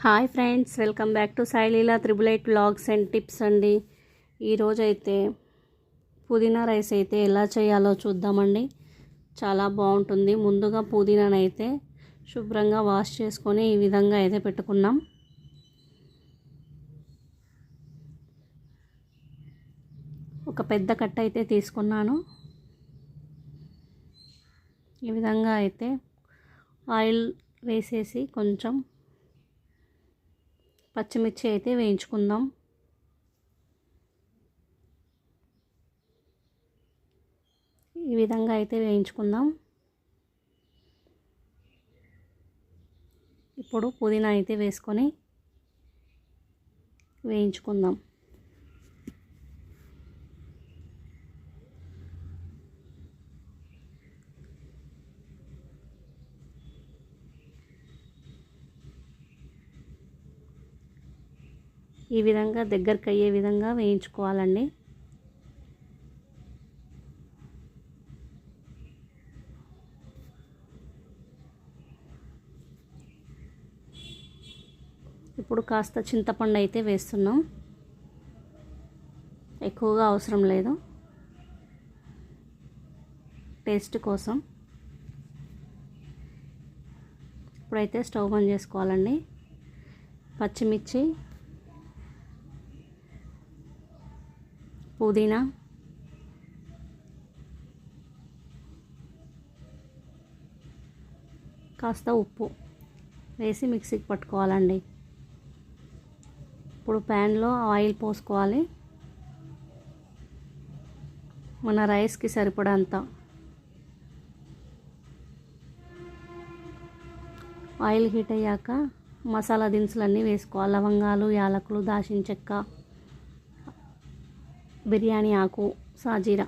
Hi friends, welcome back to Sai Leela 888 vlogs and tips అండి. ఈరోజైతే పుదీనా రైస్ అయితే ఎలా చేయాలో చూద్దామండి. చాలా బాగుంటుంది. ముందుగా పుదీనాను అయితే శుభ్రంగా వాష్ చేసుకొని ఈ విధంగా అయితే పెట్టుకున్నాం. ఒక పెద్ద కట్ట అయితే తీసుకున్నాను. ఈ విధంగా అయితే ఆయిల్ వేసేసి కొంచెం పచ్చిమిర్చి అయితే వేయించుకుందాం. ఈ విధంగా అయితే వేయించుకుందాం. ఇప్పుడు పుదీనా అయితే వేసుకొని వేయించుకుందాం. ఈ విధంగా దగ్గరికి అయ్యే విధంగా వేయించుకోవాలండి. ఇప్పుడు కాస్త చింతపండు అయితే వేస్తున్నాం. ఎక్కువగా అవసరం లేదు, టేస్ట్ కోసం. ఇప్పుడైతే స్టవ్ బంద్ చేసుకోవాలండి. పచ్చిమిర్చి, పుదీనా, కాస్త ఉప్పు వేసి మిక్సీకి పట్టుకోవాలండి. ఇప్పుడు ప్యాన్లో ఆయిల్ పోసుకోవాలి. మన రైస్కి సరిపడంత ఆయిల్ హీట్ అయ్యాక మసాలా దినుసులన్నీ వేసుకోవాలి. లవంగాలు, యాలకులు, దాల్చిన చెక్క, బిర్యానీ ఆకు, సాజీరా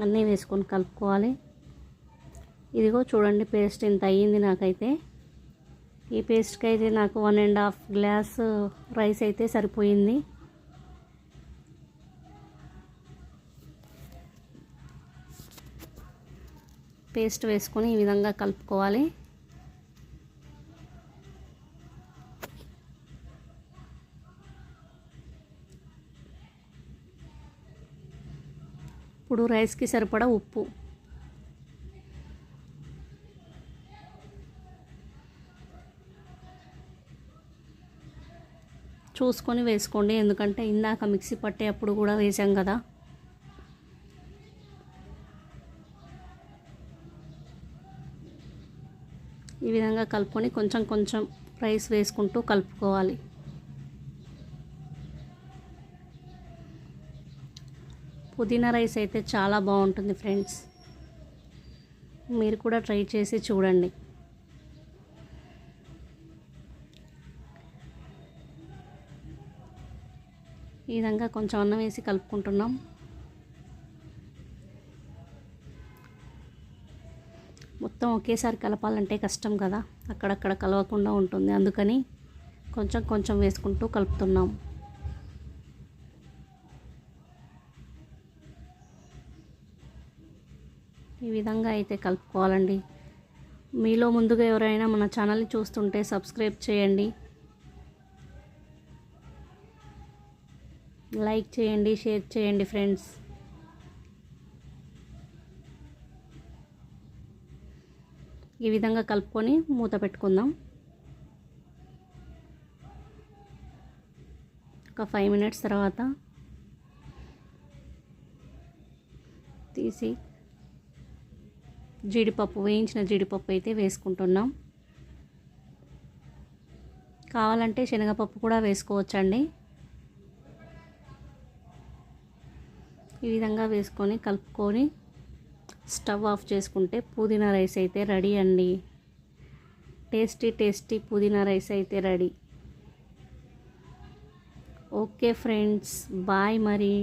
అన్నీ వేసుకొని కలుపుకోవాలి. ఇదిగో చూడండి, పేస్ట్ ఇంత అయ్యింది నాకైతే. ఈ పేస్ట్కి అయితే నాకు 1.5 గ్లాస్ రైస్ అయితే సరిపోయింది. పేస్ట్ వేసుకొని ఈ విధంగా కలుపుకోవాలి. ఇప్పుడు రైస్కి సరిపడా ఉప్పు, చూసుకొని వేసుకోండి, ఎందుకంటే ఇందాక మిక్సీ పట్టేటప్పుడు కూడా వేసాం కదా. ఈ విధంగా కలుపుకొని కొంచెం కొంచెం రైస్ వేసుకుంటూ కలుపుకోవాలి. పుదీనా రైస్ అయితే చాలా బాగుంటుంది ఫ్రెండ్స్. మీరు కూడా ట్రై చేసి చూడండి. ఈ విధంగా కొంచెం అన్నం వేసి కలుపుకుంటున్నాం. మొత్తం ఒకేసారి కలపాలంటే కష్టం కదా, అక్కడక్కడ కలవకుండా ఉంటుంది. అందుకని కొంచెం కొంచెం వేసుకుంటూ కలుపుతున్నాం. ఈ విధంగా అయితే కలుపుకోవాలండి. మీలో ముందుగా ఎవరైనా మన ఛానల్ని చూస్తుంటే సబ్స్క్రైబ్ చేయండి, లైక్ చేయండి, షేర్ చేయండి ఫ్రెండ్స్. ఈ విధంగా కలుపుకొని మూత పెట్టుకుందాం. ఒక 5 మినిట్స్ తర్వాత తీసి జీడిపప్పు, వేయించిన జీడిపప్పు అయితే వేసుకుంటున్నాం. కావాలంటే శనగపప్పు కూడా వేసుకోవచ్చండి. ఈ విధంగా వేసుకొని కలుపుకొని స్టవ్ ఆఫ్ చేసుకుంటే పుదీనా రైస్ అయితే రెడీ అండి. టేస్టీ టేస్టీ పుదీనా రైస్ అయితే రెడీ. ఓకే ఫ్రెండ్స్, బాయ్ మరి.